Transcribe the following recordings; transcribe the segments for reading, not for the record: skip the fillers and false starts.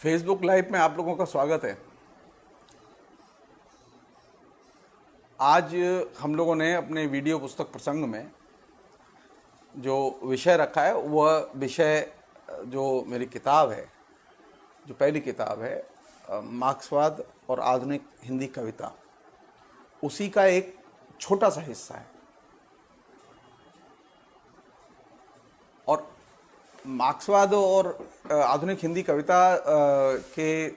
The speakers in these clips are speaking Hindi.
फेसबुक लाइव में आप लोगों का स्वागत है। आज हम लोगों ने अपने वीडियो पुस्तक प्रसंग में जो विषय रखा है वह विषय जो मेरी किताब है, जो पहली किताब है, मार्क्सवाद और आधुनिक हिंदी कविता, उसी का एक छोटा सा हिस्सा है। और मार्क्सवाद और आधुनिक हिंदी कविता के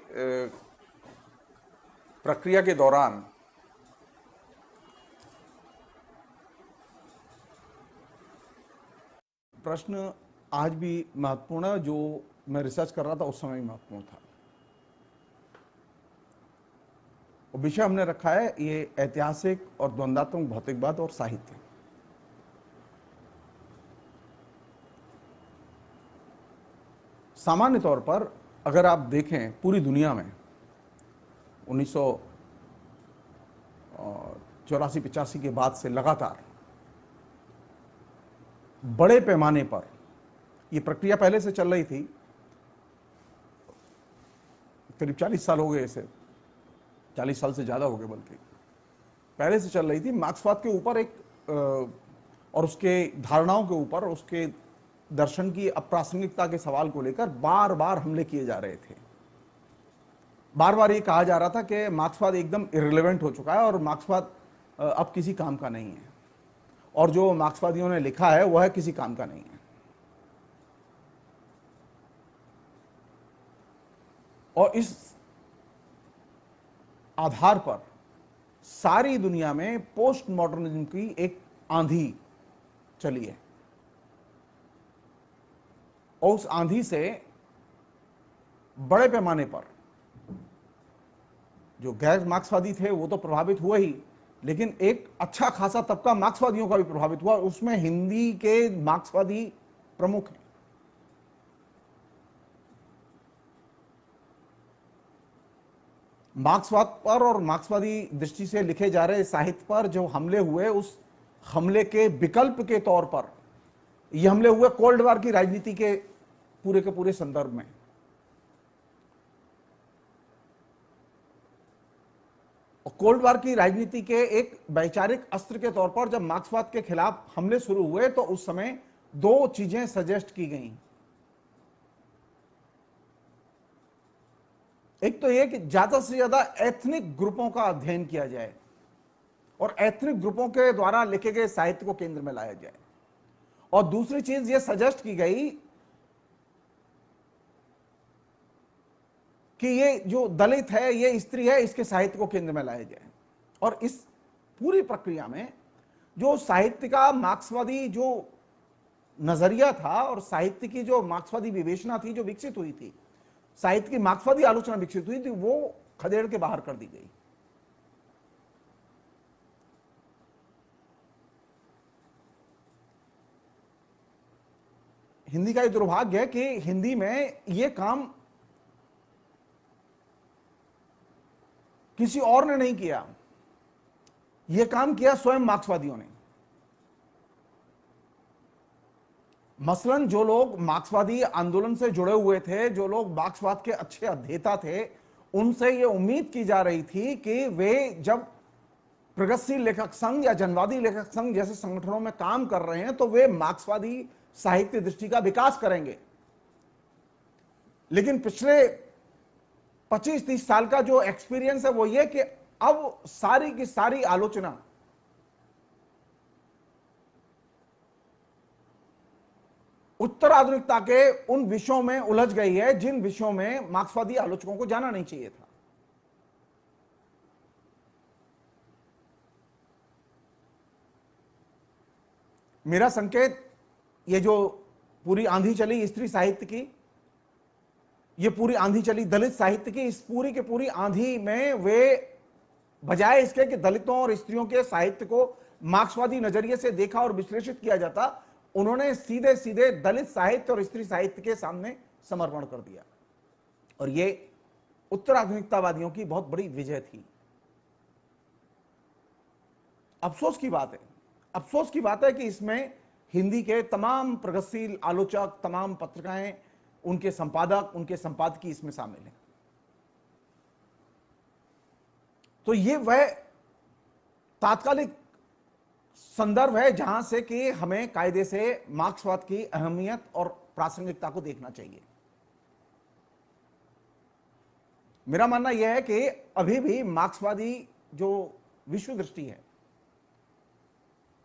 प्रक्रिया के दौरान प्रश्न आज भी महत्वपूर्ण है, जो मैं रिसर्च कर रहा था उस समय भी महत्वपूर्ण था। विषय हमने रखा है ये ऐतिहासिक और द्वंद्वात्मक भौतिकवाद और साहित्य। सामान्य तौर पर अगर आप देखें पूरी दुनिया में 1984-85 के बाद से लगातार बड़े पैमाने पर यह प्रक्रिया पहले से चल रही थी। करीब 40 साल हो गए इसे, 40 साल से ज्यादा हो गए, बल्कि पहले से चल रही थी। मार्क्सवाद के ऊपर एक और उसके धारणाओं के ऊपर, उसके दर्शन की अप्रासंगिकता के सवाल को लेकर बार बार हमले किए जा रहे थे। बार बार ये कहा जा रहा था कि मार्क्सवाद एकदम इररिलेवेंट हो चुका है और मार्क्सवाद अब किसी काम का नहीं है, और जो मार्क्सवादियों ने लिखा है वह किसी काम का नहीं है। और इस आधार पर सारी दुनिया में पोस्ट मॉडर्निज्म की एक आंधी चली है, और उस आंधी से बड़े पैमाने पर जो गैर मार्क्सवादी थे वो तो प्रभावित हुए ही, लेकिन एक अच्छा खासा तबका मार्क्सवादियों का भी प्रभावित हुआ। उसमें हिंदी के मार्क्सवादी प्रमुख हैं। मार्क्सवाद पर और मार्क्सवादी दृष्टि से लिखे जा रहे साहित्य पर जो हमले हुए, उस हमले के विकल्प के तौर पर ये हमले हुए कोल्ड वार की राजनीति के पूरे संदर्भ में। और कोल्ड वार की राजनीति के एक वैचारिक अस्त्र के तौर पर जब मार्क्सवाद के खिलाफ हमले शुरू हुए तो उस समय दो चीजें सजेस्ट की गई। एक तो यह कि ज्यादा से ज्यादा एथनिक ग्रुपों का अध्ययन किया जाए और एथनिक ग्रुपों के द्वारा लिखे गए साहित्य को केंद्र में लाया जाए, और दूसरी चीज यह सजेस्ट की गई कि ये जो दलित है, ये स्त्री है, इसके साहित्य को केंद्र में लाया जाए। और इस पूरी प्रक्रिया में जो साहित्य का मार्क्सवादी जो नजरिया था और साहित्य की जो मार्क्सवादी विवेचना थी जो विकसित हुई थी, साहित्य की मार्क्सवादी आलोचना विकसित हुई थी, वो खदेड़ के बाहर कर दी गई। हिंदी का ये दुर्भाग्य है कि हिंदी में यह काम किसी और ने नहीं किया, यह काम किया स्वयं मार्क्सवादियों ने। मसलन जो लोग मार्क्सवादी आंदोलन से जुड़े हुए थे, जो लोग मार्क्सवाद के अच्छे अध्येता थे, उनसे यह उम्मीद की जा रही थी कि वे जब प्रगतिशील लेखक संघ या जनवादी लेखक संघ जैसे संगठनों में काम कर रहे हैं तो वे मार्क्सवादी साहित्य दृष्टि का विकास करेंगे। लेकिन पिछले 25-30 साल का जो एक्सपीरियंस है वो ये कि अब सारी की सारी आलोचना उत्तर आधुनिकता के उन विषयों में उलझ गई है जिन विषयों में मार्क्सवादी आलोचकों को जाना नहीं चाहिए था। मेरा संकेत, ये जो पूरी आंधी चली स्त्री साहित्य की, ये पूरी आंधी चली दलित साहित्य की, इस पूरी के पूरी आंधी में वे बजाय इसके कि दलितों और स्त्रियों के साहित्य को मार्क्सवादी नजरिए से देखा और विश्लेषित किया जाता, उन्होंने सीधे सीधे दलित साहित्य और स्त्री साहित्य के सामने समर्पण कर दिया। और ये उत्तर आधुनिकतावादियों की बहुत बड़ी विजय थी। अफसोस की बात है, अफसोस की बात है कि इसमें हिंदी के तमाम प्रगतिशील आलोचक, तमाम पत्रिकाएं उनके संपादक, उनके संपादकीय इसमें शामिल हैं। तो ये वह तात्कालिक संदर्भ है जहां से कि हमें कायदे से मार्क्सवाद की अहमियत और प्रासंगिकता को देखना चाहिए। मेरा मानना यह है कि अभी भी मार्क्सवादी जो विश्व दृष्टि है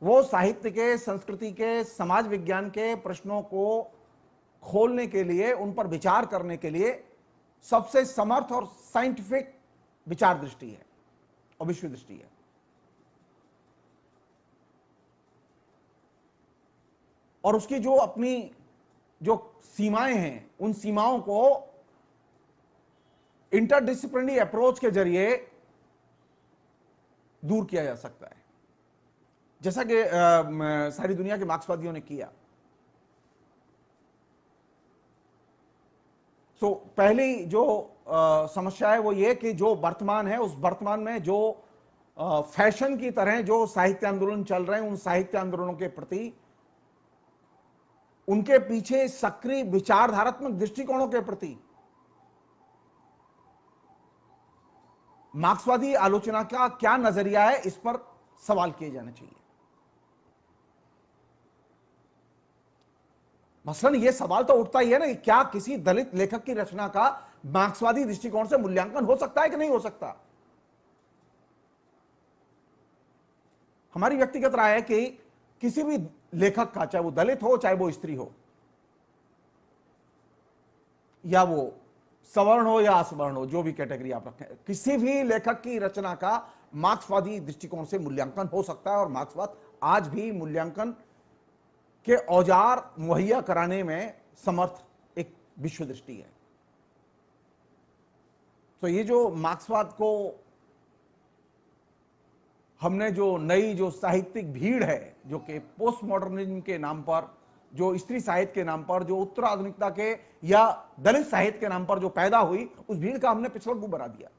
वो साहित्य के, संस्कृति के, समाज विज्ञान के प्रश्नों को खोलने के लिए, उन पर विचार करने के लिए सबसे समर्थ और साइंटिफिक विचार दृष्टि है और विश्व दृष्टि है। और उसकी जो अपनी जो सीमाएं हैं, उन सीमाओं को इंटरडिसिप्लिनरी अप्रोच के जरिए दूर किया जा सकता है, जैसा कि सारी दुनिया के मार्क्सवादियों ने किया। तो पहली जो समस्या है वो ये कि जो वर्तमान है, उस वर्तमान में जो फैशन की तरह जो साहित्य आंदोलन चल रहे हैं, उन साहित्य आंदोलनों के प्रति, उनके पीछे सक्रिय विचारधारात्मक दृष्टिकोणों के प्रति मार्क्सवादी आलोचना का क्या नजरिया है, इस पर सवाल किए जाने चाहिए। मसलन यह सवाल तो उठता ही है ना कि क्या किसी दलित लेखक की रचना का मार्क्सवादी दृष्टिकोण से मूल्यांकन हो सकता है कि नहीं हो सकता। हमारी व्यक्तिगत राय है कि किसी भी लेखक का, चाहे वो दलित हो, चाहे वो स्त्री हो, या वो सवर्ण हो या असवर्ण हो, जो भी कैटेगरी आप रखें, किसी भी लेखक की रचना का मार्क्सवादी दृष्टिकोण से मूल्यांकन हो सकता है। और मार्क्सवाद आज भी मूल्यांकन के औजार मुहैया कराने में समर्थ एक विश्व दृष्टि है। तो ये जो मार्क्सवाद को हमने जो नई जो साहित्यिक भीड़ है, जो कि पोस्ट मॉडर्निज्म के नाम पर, जो स्त्री साहित्य के नाम पर, जो उत्तर आधुनिकता के या दलित साहित्य के नाम पर जो पैदा हुई, उस भीड़ का हमने पिछड़गु बना दिया।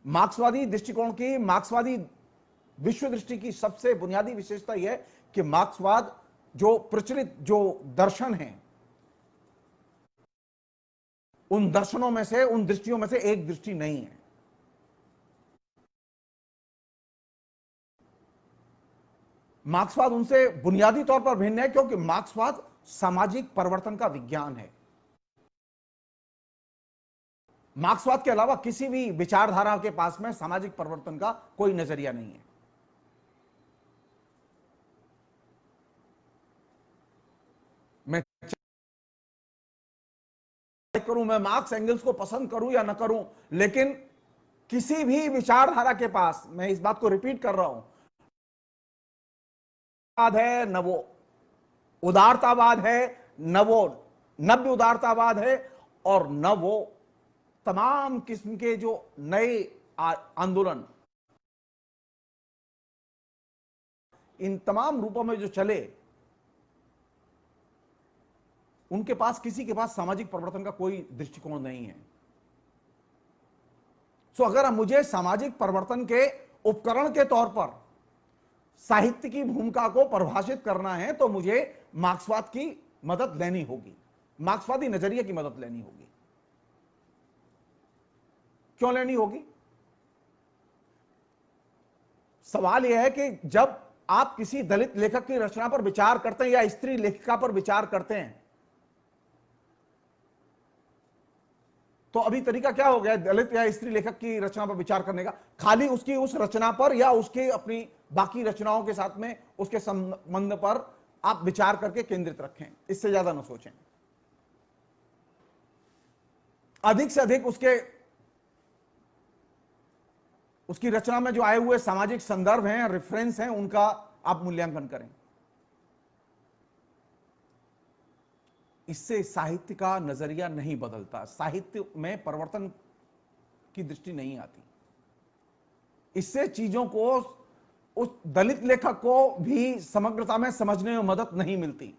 मार्क्सवादी दृष्टिकोण की, मार्क्सवादी विश्व दृष्टि की सबसे बुनियादी विशेषता यह है कि मार्क्सवाद जो प्रचलित जो दर्शन है, उन दर्शनों में से, उन दृष्टियों में से एक दृष्टि नहीं है। मार्क्सवाद उनसे बुनियादी तौर पर भिन्न है क्योंकि मार्क्सवाद सामाजिक परिवर्तन का विज्ञान है। मार्क्सवाद के अलावा किसी भी विचारधारा के पास में सामाजिक परिवर्तन का कोई नजरिया नहीं है। मैं करूं, मैं मार्क्स एंगल्स को पसंद करूं या ना करूं, लेकिन किसी भी विचारधारा के पास, मैं इस बात को रिपीट कर रहा हूं, है न वो उदारतावाद है, न वो नव्य उदारतावाद है, और न वो तमाम किस्म के जो नए आंदोलन, इन तमाम रूपों में जो चले, उनके पास, किसी के पास सामाजिक परिवर्तन का कोई दृष्टिकोण नहीं है। सो अगर मुझे सामाजिक परिवर्तन के उपकरण के तौर पर साहित्य की भूमिका को परिभाषित करना है तो मुझे मार्क्सवाद की मदद लेनी होगी, मार्क्सवादी नजरिए की मदद लेनी होगी। क्यों लेनी होगी? सवाल यह है कि जब आप किसी दलित लेखक की रचना पर विचार करते हैं या स्त्री लेखिका पर विचार करते हैं, तो अभी तरीका क्या हो गया दलित या स्त्री लेखक की रचना पर विचार करने का? खाली उसकी उस रचना पर या उसके अपनी बाकी रचनाओं के साथ में उसके संबंध पर आप विचार करके केंद्रित रखें, इससे ज्यादा न सोचें। अधिक से अधिक उसकी रचना में जो आए हुए सामाजिक संदर्भ हैं, रेफरेंस हैं, उनका आप मूल्यांकन करें। इससे साहित्य का नजरिया नहीं बदलता, साहित्य में परिवर्तन की दृष्टि नहीं आती। इससे चीजों को, उस दलित लेखक को भी समग्रता में समझने में मदद नहीं मिलती।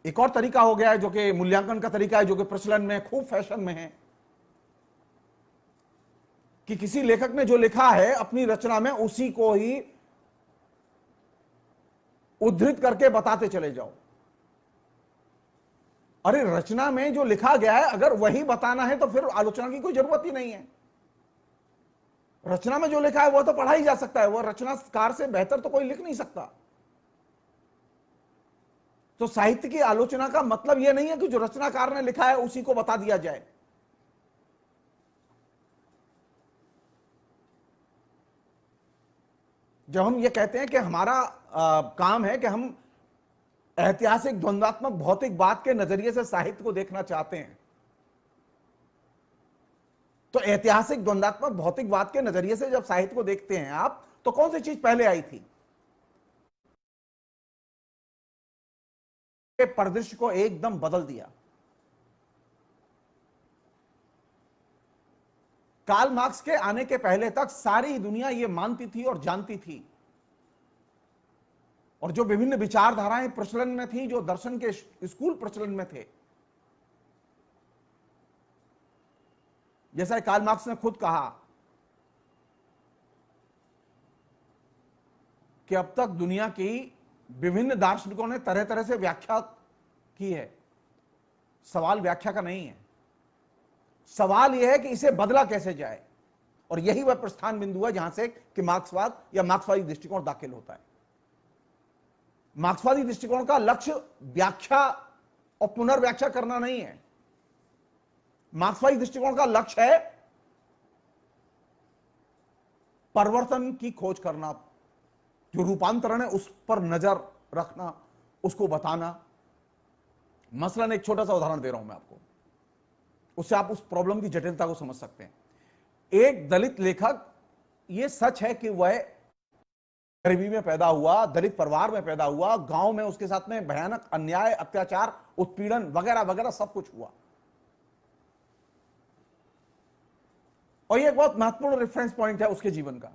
एक और तरीका हो गया है जो कि मूल्यांकन का तरीका है, जो कि प्रचलन में, खूब फैशन में है, कि किसी लेखक ने जो लिखा है अपनी रचना में, उसी को ही उद्धृत करके बताते चले जाओ। अरे रचना में जो लिखा गया है अगर वही बताना है तो फिर आलोचना की कोई जरूरत ही नहीं है। रचना में जो लिखा है वो तो पढ़ा ही जा सकता है, वो रचनाकार से बेहतर तो कोई लिख नहीं सकता। तो साहित्य की आलोचना का मतलब यह नहीं है कि जो रचनाकार ने लिखा है उसी को बता दिया जाए। जब हम ये कहते हैं कि हमारा काम है कि हम ऐतिहासिक द्वंद्वात्मक भौतिकवाद के नजरिए से साहित्य को देखना चाहते हैं, तो ऐतिहासिक द्वंद्वात्मक भौतिकवाद के नजरिए से जब साहित्य को देखते हैं आप, तो कौन सी चीज पहले आई थी? परिदृश्य को एकदम बदल दिया। कार्ल मार्क्स के आने के पहले तक सारी दुनिया यह मानती थी और जानती थी, और जो विभिन्न विचारधाराएं प्रचलन में थी, जो दर्शन के स्कूल प्रचलन में थे, जैसा कार्ल मार्क्स ने खुद कहा कि अब तक दुनिया की विभिन्न दार्शनिकों ने तरह तरह से व्याख्या की है, सवाल व्याख्या का नहीं है, सवाल यह है कि इसे बदला कैसे जाए। और यही वह प्रस्थान बिंदु है जहां से कि मार्क्सवाद या मार्क्सवादी दृष्टिकोण दाखिल होता है। मार्क्सवादी दृष्टिकोण का लक्ष्य व्याख्या और पुनर्व्याख्या करना नहीं है। मार्क्सवादी दृष्टिकोण का लक्ष्य है परिवर्तन की खोज करना, जो रूपांतरण है उस पर नजर रखना, उसको बताना। मसलन एक छोटा सा उदाहरण दे रहा हूं मैं आपको, उससे आप उस प्रॉब्लम की जटिलता को समझ सकते हैं। एक दलित लेखक, यह सच है कि वह गरीबी में पैदा हुआ, दलित परिवार में पैदा हुआ, गांव में उसके साथ में भयानक अन्याय, अत्याचार, उत्पीड़न वगैरह वगैरह सब कुछ हुआ। और यह एक बहुत महत्वपूर्ण रेफरेंस पॉइंट है उसके जीवन का।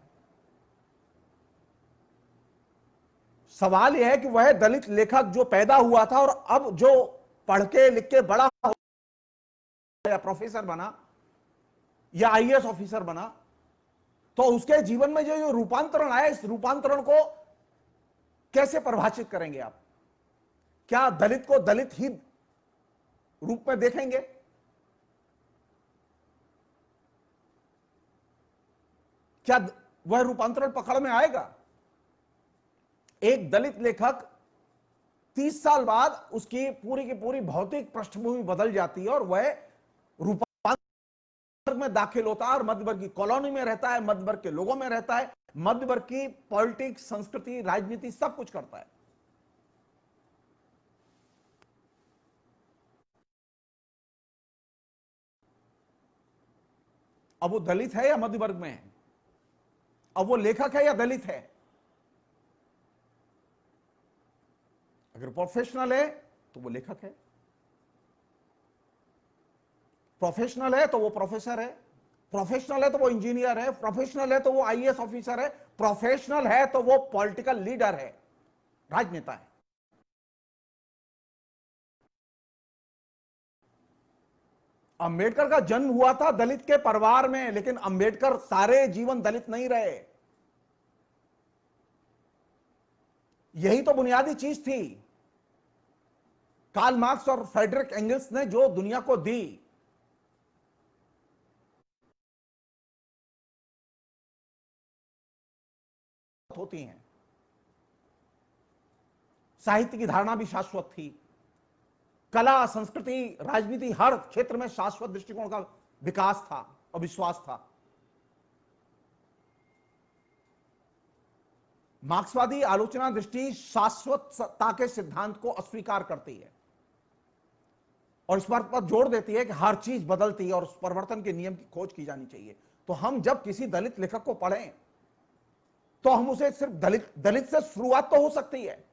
सवाल यह है कि वह दलित लेखक जो पैदा हुआ था और अब जो पढ़ के लिख के बड़ा या प्रोफेसर बना या आईएएस ऑफिसर बना, तो उसके जीवन में जो रूपांतरण आया, इस रूपांतरण को कैसे परिभाषित करेंगे आप? क्या दलित को दलित ही रूप में देखेंगे? क्या वह रूपांतरण पकड़ में आएगा? एक दलित लेखक 30 साल बाद उसकी पूरी की पूरी भौतिक पृष्ठभूमि बदल जाती है और वह रूपांतर में दाखिल होता है और मध्य वर्ग की कॉलोनी में रहता है, मध्य वर्ग के लोगों में रहता है, मध्य वर्ग की पॉलिटिक्स, संस्कृति, राजनीति सब कुछ करता है। अब वो दलित है या मध्य वर्ग में है? अब वो लेखक है या दलित है? अगर प्रोफेशनल है तो वो लेखक है, प्रोफेशनल है तो वो प्रोफेसर है, प्रोफेशनल है तो वो इंजीनियर है, प्रोफेशनल है तो वो आईएएस ऑफिसर है, प्रोफेशनल है तो वो पॉलिटिकल लीडर है, राजनेता है। अंबेडकर का जन्म हुआ था दलित के परिवार में, लेकिन अंबेडकर सारे जीवन दलित नहीं रहे। यही तो बुनियादी चीज थी कार्ल मार्क्स और फ्रेडरिक एंगल्स ने जो दुनिया को दी। होती हैं, साहित्य की धारणा भी शाश्वत थी, कला, संस्कृति, राजनीति, हर क्षेत्र में शाश्वत दृष्टिकोण का विकास था और विश्वास था। मार्क्सवादी आलोचना दृष्टि शाश्वतता के सिद्धांत को अस्वीकार करती है और इस बात पर जोर देती है कि हर चीज बदलती है और उस परिवर्तन के नियम की खोज की जानी चाहिए। तो हम जब किसी दलित लेखक को पढ़ें तो हम उसे सिर्फ दलित से शुरुआत तो हो सकती है,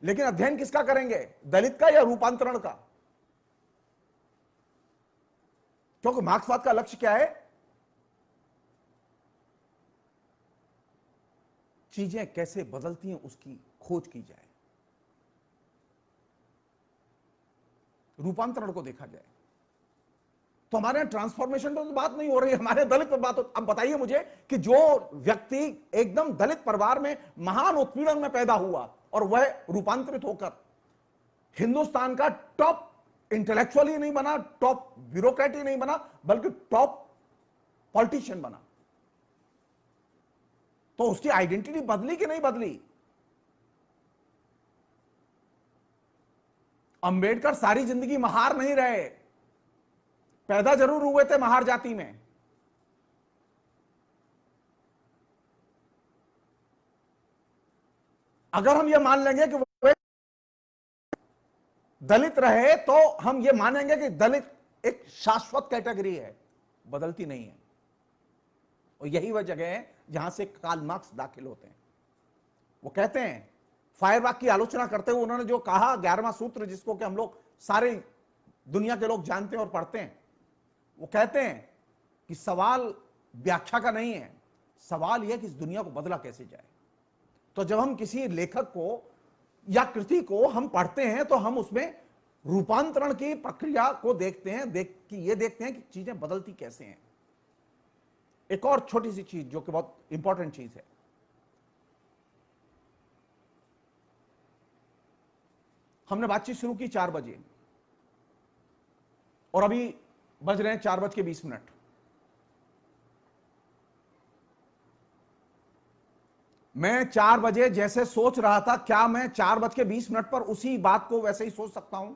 लेकिन अध्ययन किसका करेंगे? दलित का या रूपांतरण का? क्योंकि मार्क्सवाद का लक्ष्य क्या है? चीजें कैसे बदलती हैं उसकी खोज की जाए, रूपांतरण को देखा जाए। तो हमारे यहां ट्रांसफॉर्मेशन पर तो बात नहीं हो रही, हमारे दलित पर बात हो। अब बताइए मुझे कि जो व्यक्ति एकदम दलित परिवार में महान उत्पीड़न में पैदा हुआ और वह रूपांतरित होकर हिंदुस्तान का टॉप इंटेलेक्चुअल ही नहीं बना, टॉप ब्यूरोक्रेट ही नहीं बना, बल्कि टॉप पॉलिटिशियन बना, तो उसकी आइडेंटिटी बदली कि नहीं बदली? अंबेडकर सारी जिंदगी महार नहीं रहे, पैदा जरूर हुए थे महार जाति में। अगर हम यह मान लेंगे कि वो दलित रहे तो हम यह मानेंगे कि दलित एक शाश्वत कैटेगरी है, बदलती नहीं है। और यही वह जगह है जहां से कार्ल मार्क्स दाखिल होते हैं। वो कहते हैं, फायरबाग की आलोचना करते हुए उन्होंने जो कहा 11वां सूत्र, जिसको कि हम लोग सारे दुनिया के लोग जानते हैं और पढ़ते हैं, वो कहते हैं कि सवाल व्याख्या का नहीं है, सवाल यह कि इस दुनिया को बदला कैसे जाए। तो जब हम किसी लेखक को या कृति को हम पढ़ते हैं तो हम उसमें रूपांतरण की प्रक्रिया को देखते हैं, ये देखते हैं कि चीजें बदलती कैसे हैं। एक और छोटी सी चीज जो कि बहुत इंपॉर्टेंट चीज है, हमने बातचीत शुरू की 4 बजे और अभी बज रहे हैं 4:20। मैं 4 बजे जैसे सोच रहा था, क्या मैं 4:20 पर उसी बात को वैसे ही सोच सकता हूं,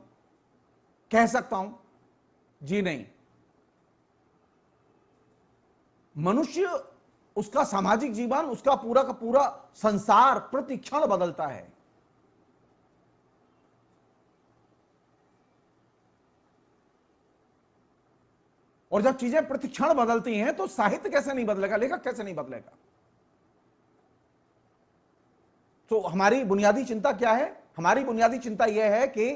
कह सकता हूं? जी नहीं। मनुष्य, उसका सामाजिक जीवन, उसका पूरा का पूरा संसार प्रति क्षण बदलता है। और जब चीजें प्रतिक्षण बदलती हैं तो साहित्य कैसे नहीं बदलेगा, लेखक कैसे नहीं बदलेगा? तो हमारी बुनियादी चिंता क्या है? हमारी बुनियादी चिंता यह है कि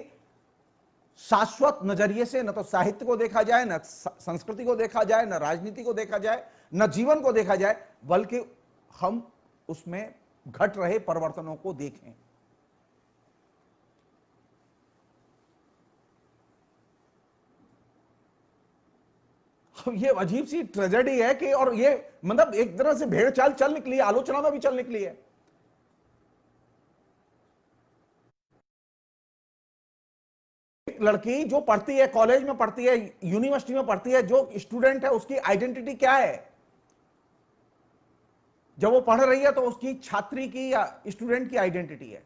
शाश्वत नजरिए से न तो साहित्य को देखा जाए, न संस्कृति को देखा जाए, न राजनीति को देखा जाए, न जीवन को देखा जाए, बल्कि हम उसमें घट रहे परिवर्तनों को देखें। ये अजीब सी ट्रेजेडी है कि, और ये मतलब एक तरह से भेड़ चाल चल निकली है, आलोचना में भी चल निकली है। लड़की जो पढ़ती है, कॉलेज में पढ़ती है, यूनिवर्सिटी में पढ़ती है, जो स्टूडेंट है, उसकी आइडेंटिटी क्या है? जब वो पढ़ रही है तो उसकी छात्री की या स्टूडेंट की आइडेंटिटी है,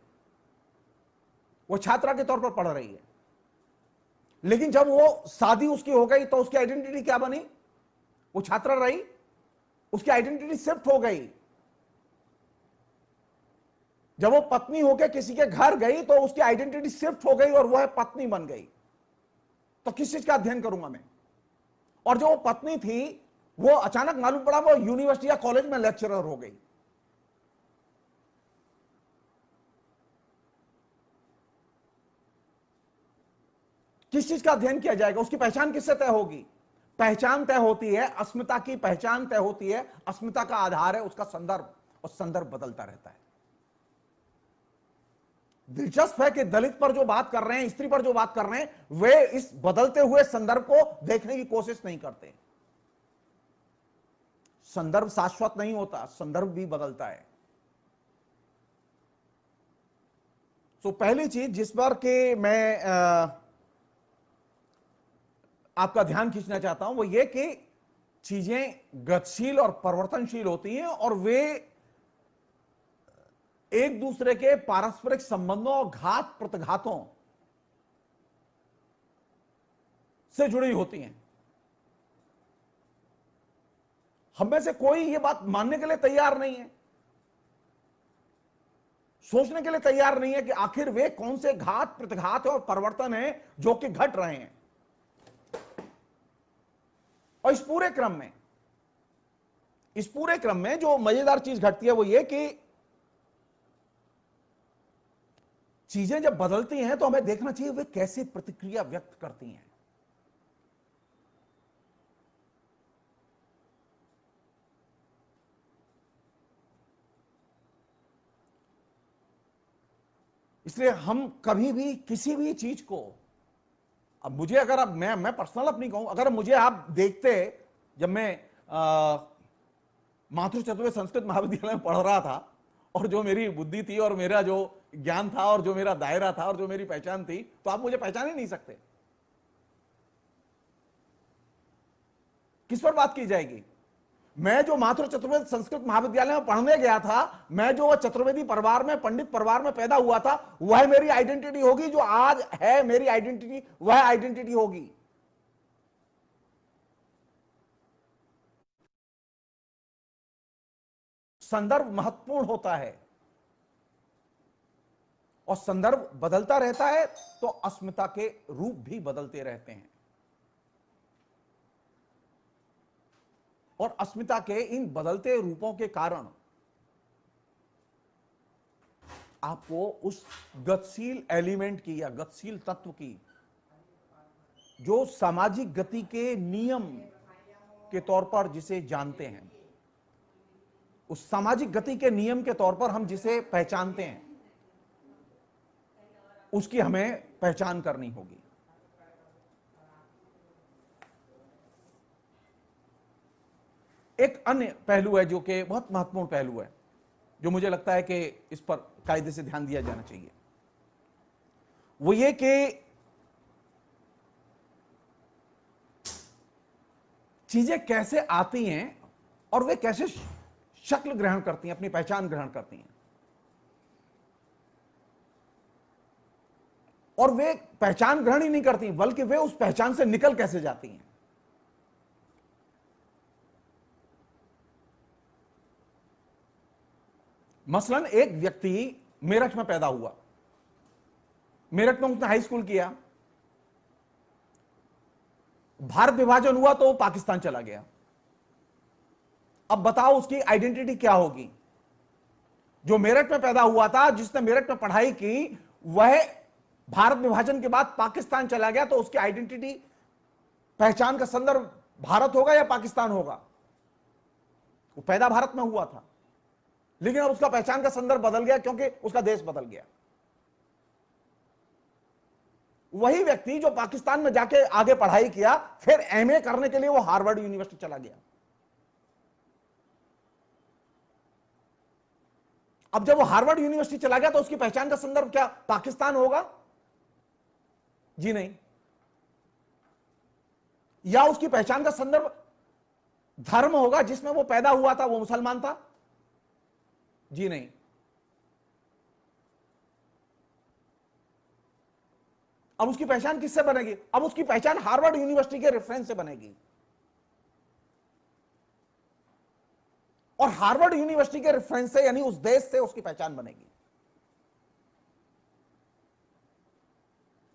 वो छात्रा के तौर पर पढ़ रही है। लेकिन जब वो शादी उसकी हो गई तो उसकी आइडेंटिटी क्या बनी? वो छात्रा रही, उसकी आइडेंटिटी शिफ्ट हो गई। जब वो पत्नी होकर किसी के घर गई तो उसकी आइडेंटिटी शिफ्ट हो गई और वह पत्नी बन गई। तो किस चीज का अध्ययन करूंगा मैं? और जो वो पत्नी थी, वो अचानक मालूम पड़ा वो यूनिवर्सिटी या कॉलेज में लेक्चरर हो गई। किस चीज का अध्ययन किया जाएगा? उसकी पहचान किससे तय होगी? पहचान तय होती है, अस्मिता की पहचान तय होती है, अस्मिता का आधार है उसका संदर्भ, और संदर्भ बदलता रहता है। दिलचस्प है कि दलित पर जो बात कर रहे हैं, स्त्री पर जो बात कर रहे हैं, वे इस बदलते हुए संदर्भ को देखने की कोशिश नहीं करते। संदर्भ शाश्वत नहीं होता, संदर्भ भी बदलता है। तो पहली चीज जिस पर कि मैं आपका ध्यान खींचना चाहता हूं वो ये कि चीजें गतिशील और परिवर्तनशील होती हैं और वे एक दूसरे के पारस्परिक संबंधों और घात प्रतिघातों से जुड़ी होती हैं। हम में से कोई ये बात मानने के लिए तैयार नहीं है, सोचने के लिए तैयार नहीं है कि आखिर वे कौन से घात प्रतिघात और परिवर्तन हैं जो कि घट रहे हैं। और इस पूरे क्रम में जो मजेदार चीज घटती है वो ये कि चीजें जब बदलती हैं तो हमें देखना चाहिए वे कैसे प्रतिक्रिया व्यक्त करती हैं। इसलिए हम कभी भी किसी भी चीज को अब मुझे अगर अब मैं पर्सनल अपनी कहूं, अगर मुझे आप देखते जब मैं माथुर चतुर्वेद संस्कृत महाविद्यालय में पढ़ रहा था, और जो मेरी बुद्धि थी और मेरा जो ज्ञान था और जो मेरा दायरा था और जो मेरी पहचान थी, तो आप मुझे पहचान ही नहीं सकते। किस पर बात की जाएगी? मैं जो माथुर चतुर्वेद संस्कृत महाविद्यालय में पढ़ने गया था, मैं जो चतुर्वेदी परिवार में, पंडित परिवार में पैदा हुआ था, वह मेरी आइडेंटिटी होगी। जो आज है मेरी आइडेंटिटी, वह आइडेंटिटी होगी। संदर्भ महत्वपूर्ण होता है, और संदर्भ बदलता रहता है तो अस्मिता के रूप भी बदलते रहते हैं। और अस्मिता के इन बदलते रूपों के कारण आपको उस गतिशील एलिमेंट की या गतिशील तत्व की, जो सामाजिक गति के नियम के तौर पर जिसे जानते हैं, उस सामाजिक गति के नियम के तौर पर हम जिसे पहचानते हैं, उसकी हमें पहचान करनी होगी। एक अन्य पहलू है जो कि बहुत महत्वपूर्ण पहलू है, जो मुझे लगता है कि इस पर कायदे से ध्यान दिया जाना चाहिए, वो ये कि चीजें कैसे आती हैं और वे कैसे शक्ल ग्रहण करती हैं, अपनी पहचान ग्रहण करती हैं, और वे पहचान ग्रहण ही नहीं करती बल्कि वे उस पहचान से निकल कैसे जाती हैं। मसलन एक व्यक्ति मेरठ में पैदा हुआ, मेरठ में उसने हाई स्कूल किया, भारत विभाजन हुआ तो वो पाकिस्तान चला गया। अब बताओ उसकी आइडेंटिटी क्या होगी? जो मेरठ में पैदा हुआ था, जिसने मेरठ में पढ़ाई की, वह भारत विभाजन के बाद पाकिस्तान चला गया, तो उसकी आइडेंटिटी, पहचान का संदर्भ भारत होगा या पाकिस्तान होगा? वो पैदा भारत में हुआ था, लेकिन अब उसका पहचान का संदर्भ बदल गया क्योंकि उसका देश बदल गया। वही व्यक्ति जो पाकिस्तान में जाके आगे पढ़ाई किया, फिर एमए करने के लिए वो हार्वर्ड यूनिवर्सिटी चला गया। अब जब वो हार्वर्ड यूनिवर्सिटी चला गया तो उसकी पहचान का संदर्भ क्या पाकिस्तान होगा? जी नहीं। या उसकी पहचान का संदर्भ धर्म होगा, जिसमें वो पैदा हुआ था वो मुसलमान था? जी नहीं। अब उसकी पहचान किससे बनेगी? अब उसकी पहचान हार्वर्ड यूनिवर्सिटी के रेफरेंस से बनेगी, और हार्वर्ड यूनिवर्सिटी के रेफरेंस से, यानी उस देश से उसकी पहचान बनेगी।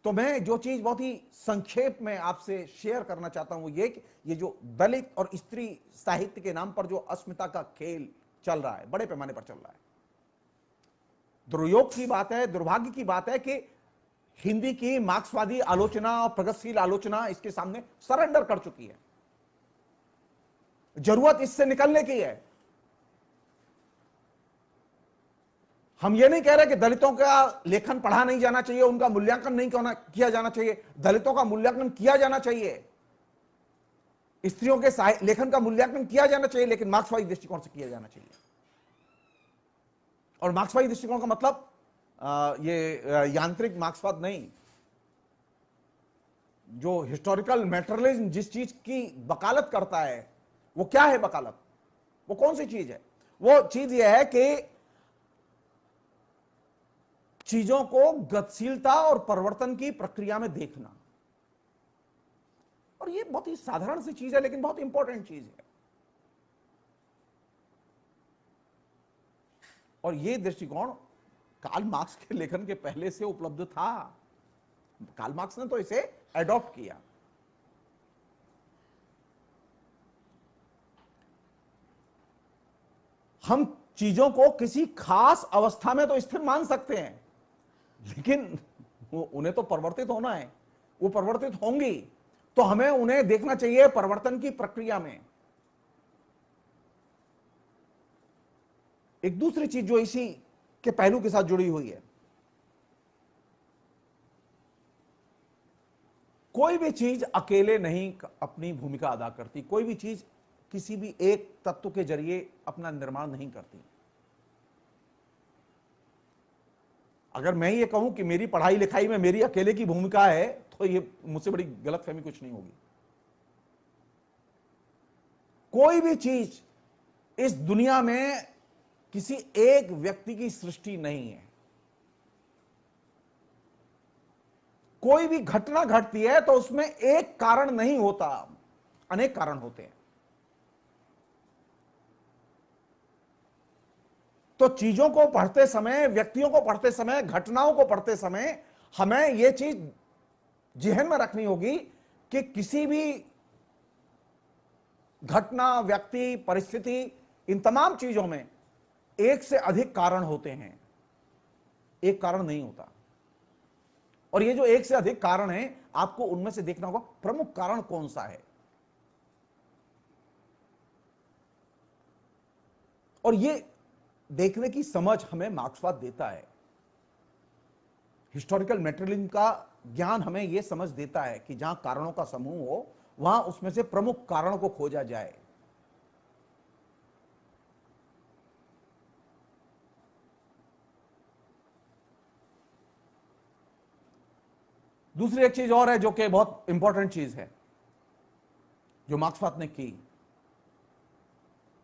तो मैं जो चीज बहुत ही संक्षेप में आपसे शेयर करना चाहता हूं वो ये कि ये जो दलित और स्त्री साहित्य के नाम पर जो अस्मिता का खेल चल रहा है, बड़े पैमाने पर चल रहा है, दुर्योग की बात है, दुर्भाग्य की बात है कि हिंदी की मार्क्सवादी आलोचना और प्रगतिशील आलोचना इसके सामने सरेंडर कर चुकी है। जरूरत इससे निकलने की है। हम ये नहीं कह रहे कि दलितों का लेखन पढ़ा नहीं जाना चाहिए, उनका मूल्यांकन नहीं किया जाना चाहिए। दलितों का मूल्यांकन किया जाना चाहिए, स्त्रियों के लेखन का मूल्यांकन किया जाना चाहिए, लेकिन मार्क्सवादी दृष्टिकोण से किया जाना चाहिए। और मार्क्सवादी दृष्टिकोण का मतलब ये यांत्रिक मार्क्सवाद नहीं। जो हिस्टोरिकल मैटेरियलिज्म जिस चीज की वकालत करता है, वो क्या है वकालत? वो कौन सी चीज है? वो चीज यह है कि चीजों को गतिशीलता और परिवर्तन की प्रक्रिया में देखना। और ये बहुत ही साधारण सी चीज है, लेकिन बहुत इंपॉर्टेंट चीज है। और ये दृष्टिकोण कार्ल मार्क्स के लेखन के पहले से उपलब्ध था। कार्ल मार्क्स ने तो इसे एडॉप्ट किया। हम चीजों को किसी खास अवस्था में तो स्थिर मान सकते हैं, लेकिन उन्हें तो परिवर्तित होना है। वो परिवर्तित होंगी तो हमें उन्हें देखना चाहिए परिवर्तन की प्रक्रिया में। एक दूसरी चीज जो इसी के पहलू के साथ जुड़ी हुई है, कोई भी चीज अकेले नहीं अपनी भूमिका अदा करती, कोई भी चीज किसी भी एक तत्व के जरिए अपना निर्माण नहीं करती। अगर मैं ये कहूं कि मेरी पढ़ाई लिखाई में मेरी अकेले की भूमिका है, तो ये मुझसे बड़ी गलतफहमी कुछ नहीं होगी। कोई भी चीज इस दुनिया में किसी एक व्यक्ति की सृष्टि नहीं है। कोई भी घटना घटती है तो उसमें एक कारण नहीं होता, अनेक कारण होते हैं। तो चीजों को पढ़ते समय, व्यक्तियों को पढ़ते समय, घटनाओं को पढ़ते समय हमें यह चीज ज़हन में रखनी होगी कि किसी भी घटना, व्यक्ति, परिस्थिति, इन तमाम चीजों में एक से अधिक कारण होते हैं, एक कारण नहीं होता। और ये जो एक से अधिक कारण है, आपको उनमें से देखना होगा प्रमुख कारण कौन सा है। और ये देखने की समझ हमें मार्क्सवाद देता है। हिस्टोरिकल मटेरियलिज्म का ज्ञान हमें यह समझ देता है कि जहां कारणों का समूह हो, वहां उसमें से प्रमुख कारणों को खोजा जाए। दूसरी एक चीज और है जो कि बहुत इंपॉर्टेंट चीज है, जो मार्क्सवाद ने की,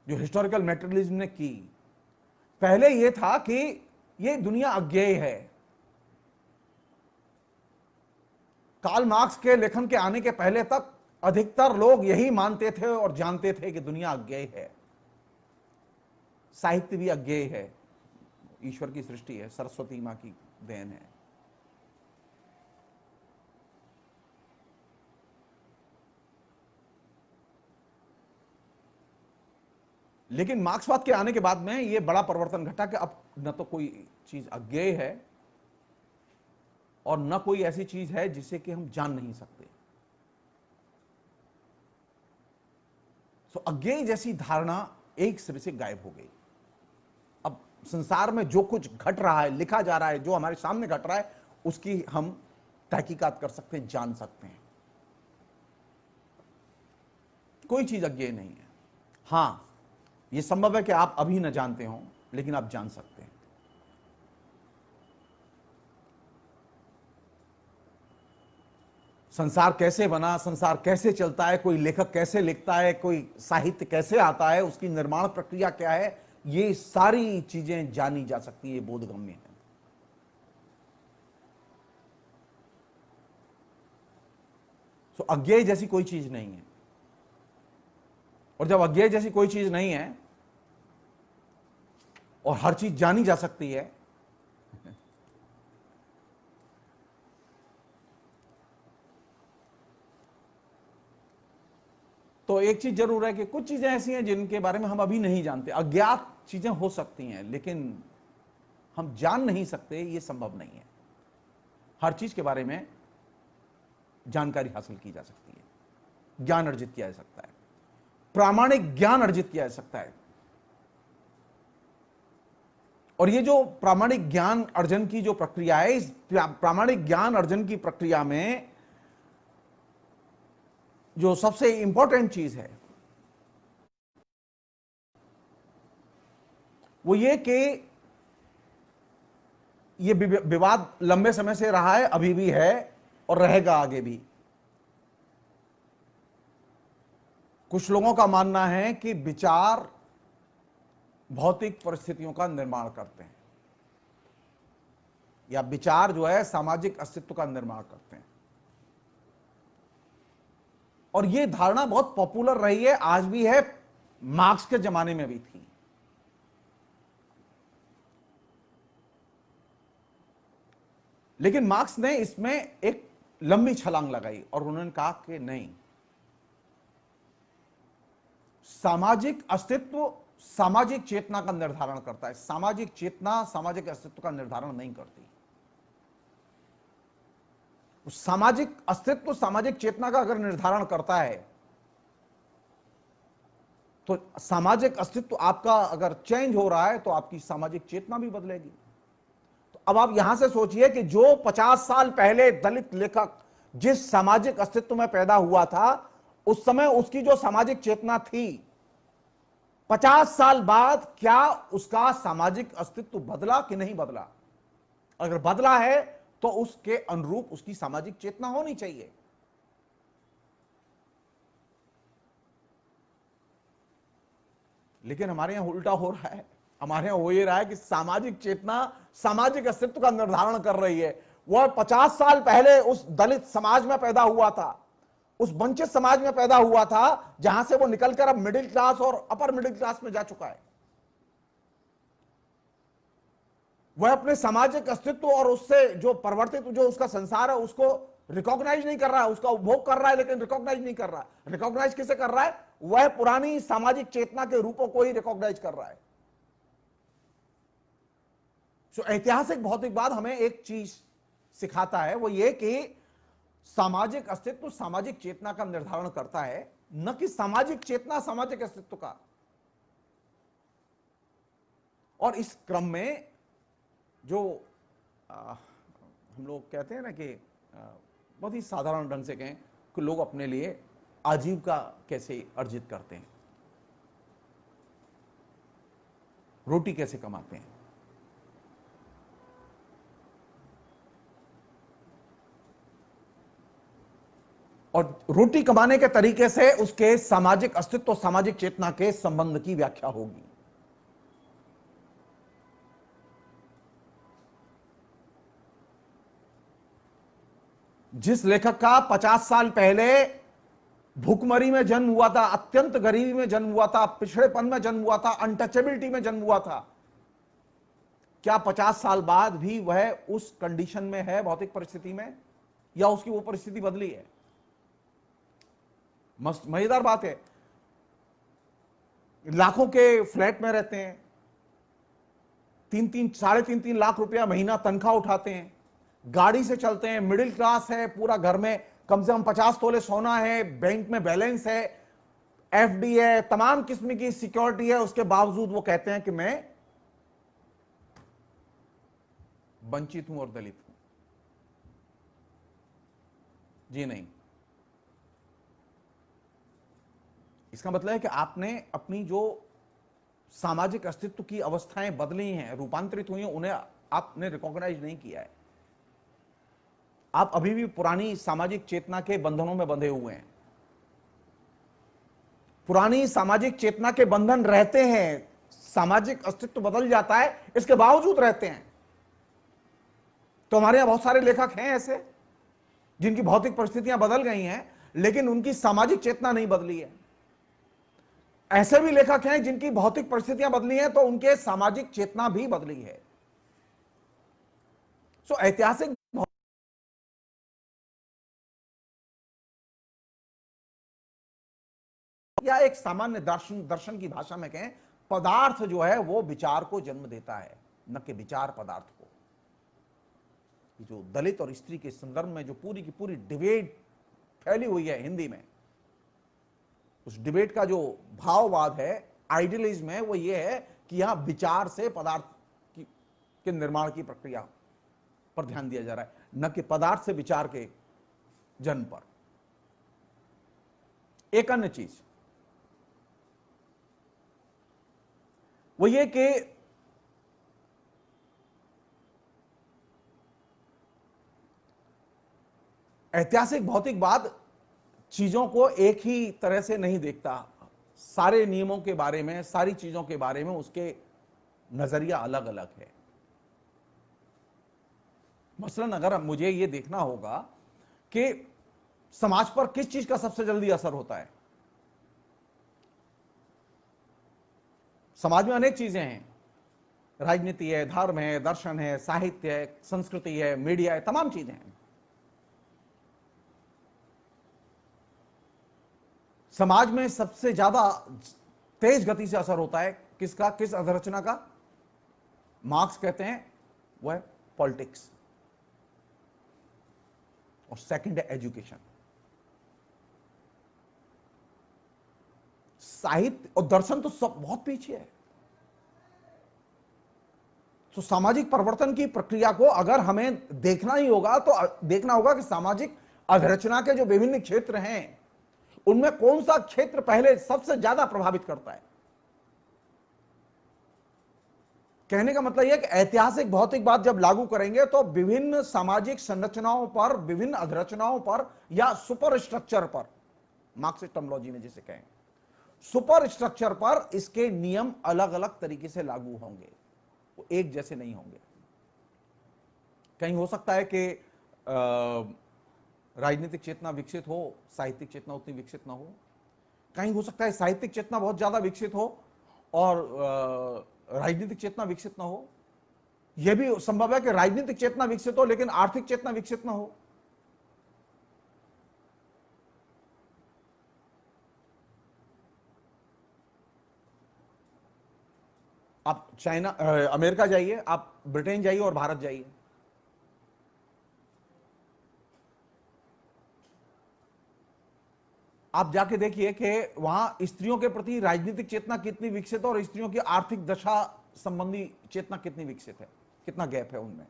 जो हिस्टोरिकल मटेरियलिज्म ने की। पहले यह था कि यह दुनिया अज्ञेय है। कार्ल मार्क्स के लेखन के आने के पहले तक अधिकतर लोग यही मानते थे और जानते थे कि दुनिया अज्ञेय है, साहित्य भी अज्ञेय है, ईश्वर की सृष्टि है, सरस्वती मां की देन है। लेकिन मार्क्सवाद के आने के बाद में यह बड़ा परिवर्तन घटा कि अब न तो कोई चीज अज्ञेय है और न कोई ऐसी चीज है जिसे कि हम जान नहीं सकते। तो अज्ञेय जैसी धारणा एक सिरे से गायब हो गई। अब संसार में जो कुछ घट रहा है, लिखा जा रहा है, जो हमारे सामने घट रहा है, उसकी हम तहकीकात कर सकते हैं, जान सकते हैं। कोई चीज अज्ञेय नहीं है। हां, यह संभव है कि आप अभी न जानते हो, लेकिन आप जान सकते हैं। संसार कैसे बना, संसार कैसे चलता है, कोई लेखक कैसे लिखता है, कोई साहित्य कैसे आता है, उसकी निर्माण प्रक्रिया क्या है, ये सारी चीजें जानी जा सकती है, बोधगम्य है। तो अज्ञेय जैसी कोई चीज नहीं है। और जब अज्ञेय जैसी कोई चीज नहीं है और हर चीज जानी जा सकती है, तो एक चीज जरूर है कि कुछ चीजें ऐसी हैं जिनके बारे में हम अभी नहीं जानते। अज्ञात चीजें हो सकती हैं, लेकिन हम जान नहीं सकते, यह संभव नहीं है। हर चीज के बारे में जानकारी हासिल की जा सकती है, ज्ञान अर्जित किया जा सकता है, प्रामाणिक ज्ञान अर्जित किया जा सकता है। और ये जो प्रामाणिक ज्ञान अर्जन की जो प्रक्रिया है, इस प्रामाणिक ज्ञान अर्जन की प्रक्रिया में जो सबसे इंपॉर्टेंट चीज है वो ये कि ये विवाद लंबे समय से रहा है, अभी भी है और रहेगा आगे भी। कुछ लोगों का मानना है कि विचार भौतिक परिस्थितियों का निर्माण करते हैं, या विचार जो है सामाजिक अस्तित्व का निर्माण करते हैं। और यह धारणा बहुत पॉपुलर रही है, आज भी है, मार्क्स के जमाने में भी थी। लेकिन मार्क्स ने इसमें एक लंबी छलांग लगाई और उन्होंने कहा कि नहीं, सामाजिक अस्तित्व सामाजिक चेतना का निर्धारण करता है, सामाजिक चेतना सामाजिक अस्तित्व का निर्धारण नहीं करती। सामाजिक अस्तित्व सामाजिक चेतना का अगर निर्धारण करता है, तो सामाजिक अस्तित्व आपका अगर चेंज हो रहा है तो आपकी सामाजिक चेतना भी बदलेगी। तो अब आप यहां से सोचिए कि जो 50 साल पहले दलित लेखक जिस सामाजिक अस्तित्व में पैदा हुआ था उस समय उसकी जो सामाजिक चेतना थी, 50 साल बाद क्या उसका सामाजिक अस्तित्व बदला कि नहीं बदला? अगर बदला है तो उसके अनुरूप उसकी सामाजिक चेतना होनी चाहिए। लेकिन हमारे यहां उल्टा हो रहा है। हमारे यहां हो ये रहा है कि सामाजिक चेतना सामाजिक अस्तित्व का निर्धारण कर रही है। वह 50 साल पहले उस दलित समाज में पैदा हुआ था, उस वंचित समाज में पैदा हुआ था, जहां से वो निकलकर अब मिडिल क्लास और अपर मिडिल क्लास में जा चुका है। वह अपने सामाजिक अस्तित्व और उससे जो परिवर्तित जो उसका संसार है उसको रिकॉग्नाइज नहीं कर रहा है, उसका उपभोग कर रहा है लेकिन रिकॉग्नाइज नहीं कर रहा है। रिकॉग्नाइज किसे कर रहा है? वह पुरानी सामाजिक चेतना के रूपों को ही रिकॉग्नाइज कर रहा है। तो ऐतिहासिक भौतिकवाद हमें एक चीज सिखाता है, वो ये कि सामाजिक अस्तित्व सामाजिक चेतना का निर्धारण करता है, न कि सामाजिक चेतना सामाजिक अस्तित्व का। और इस क्रम में जो हम लोग कहते हैं ना कि बहुत ही साधारण ढंग से कहें कि लोग अपने लिए आजीविका कैसे अर्जित करते हैं, रोटी कैसे कमाते हैं, और रोटी कमाने के तरीके से उसके सामाजिक अस्तित्व सामाजिक चेतना के संबंध की व्याख्या होगी। जिस लेखक का 50 साल पहले भूखमरी में जन्म हुआ था, अत्यंत गरीबी में जन्म हुआ था, पिछड़ेपन में जन्म हुआ था, अनटचेबिलिटी में जन्म हुआ था, क्या 50 साल बाद भी वह उस कंडीशन में है भौतिक परिस्थिति में, या उसकी वो परिस्थिति बदली है? मस्त मजेदार बात है। लाखों के फ्लैट में रहते हैं, 3-3 3.5 लाख रुपया महीना तनख्वाह उठाते हैं, गाड़ी से चलते हैं, मिडिल क्लास है, पूरा घर में कम से कम 50 तोले सोना है, बैंक में बैलेंस है, एफडी है, तमाम किस्म की सिक्योरिटी है। उसके बावजूद वो कहते हैं कि मैं वंचित हूं और दलित हूं। जी नहीं, इसका मतलब है कि आपने अपनी जो सामाजिक अस्तित्व की अवस्थाएं बदली हैं, रूपांतरित हुई हैं, उन्हें आपने रिकॉग्नाइज नहीं किया है। आप अभी भी पुरानी सामाजिक चेतना के बंधनों में बंधे हुए हैं, पुरानी सामाजिक चेतना के बंधन रहते हैं। सामाजिक अस्तित्व बदल जाता है, इसके बावजूद रहते हैं। तो हमारे यहां बहुत सारे लेखक हैं ऐसे जिनकी भौतिक परिस्थितियां बदल गई हैं लेकिन उनकी सामाजिक चेतना नहीं बदली है। ऐसे भी लेखक हैं जिनकी भौतिक परिस्थितियां बदली हैं तो उनके सामाजिक चेतना भी बदली है। सो ऐतिहासिक या एक सामान्य दर्शन की भाषा में कहें, पदार्थ जो है वो विचार को जन्म देता है, न कि विचार पदार्थ को। जो दलित और स्त्री के संदर्भ में जो पूरी की पूरी डिबेट फैली हुई है हिंदी में, उस डिबेट का जो भाववाद है, आइडियलिज्म है, वो ये है कि यहां विचार से पदार्थ के निर्माण की प्रक्रिया पर ध्यान दिया जा रहा है, न कि पदार्थ से विचार के जन्म पर। एक अन्य चीज वो ये कि ऐतिहासिक भौतिकवाद चीजों को एक ही तरह से नहीं देखता। सारे नियमों के बारे में, सारी चीजों के बारे में उसके नजरिया अलग अलग है। मसलन अगर मुझे यह देखना होगा कि समाज पर किस चीज का सबसे जल्दी असर होता है, समाज में अनेक चीजें हैं, राजनीति है, धर्म है, दर्शन है, साहित्य है, संस्कृति है, मीडिया है, तमाम चीजें हैं। समाज में सबसे ज्यादा तेज गति से असर होता है किसका, किस अधरचना का? मार्क्स कहते हैं वह है पॉलिटिक्स, और सेकंड है एजुकेशन। साहित्य और दर्शन तो सब बहुत पीछे है। तो सामाजिक परिवर्तन की प्रक्रिया को अगर हमें देखना ही होगा तो देखना होगा कि सामाजिक अधरचना के जो विभिन्न क्षेत्र हैं उनमें कौन सा क्षेत्र पहले सबसे ज्यादा प्रभावित करता है? कहने का मतलब यह कि ऐतिहासिक भौतिकवाद जब लागू करेंगे तो विभिन्न सामाजिक संरचनाओं पर, विभिन्न अधरचनाओं पर या सुपर स्ट्रक्चर पर, मार्क्सिस्ट टर्मिनोलॉजी में जिसे कहें, सुपर स्ट्रक्चर पर इसके नियम अलग अलग तरीके से लागू होंगे, वो एक जैसे नहीं होंगे। कहीं हो सकता है कि राजनीतिक चेतना विकसित हो, साहित्यिक चेतना उतनी विकसित ना हो। कहीं हो सकता है साहित्यिक चेतना बहुत ज्यादा विकसित हो और राजनीतिक चेतना विकसित ना हो। यह भी संभव है कि राजनीतिक चेतना विकसित हो लेकिन आर्थिक चेतना विकसित ना हो। आप चाइना, अमेरिका जाइए, आप ब्रिटेन जाइए और भारत जाइए, आप जाके देखिए कि वहां स्त्रियों के प्रति राजनीतिक चेतना कितनी विकसित है और स्त्रियों की आर्थिक दशा संबंधी चेतना कितनी विकसित है, कितना गैप है उनमें।